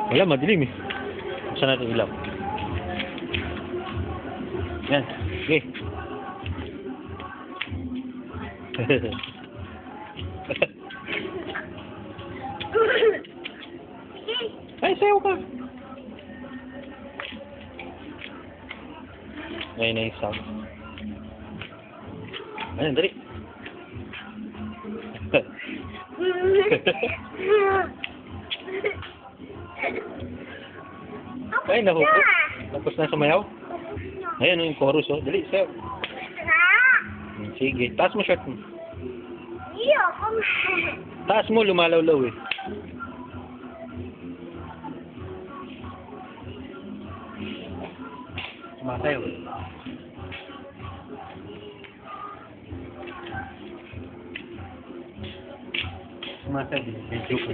Wala, madilim eh. Saan natin ilaw? Yan. Okay. Ay, sayo ka. Ngayon na yung sound. Ayan, dali. Ay, nahupo. Tapos na sumayaw. Ayan yung chorus, oh. Dali, sayo. Sige, taas mo shirt mo. Taas mo, lumalawlaw eh. Sumasayaw. Sumasayaw. Medyo ko.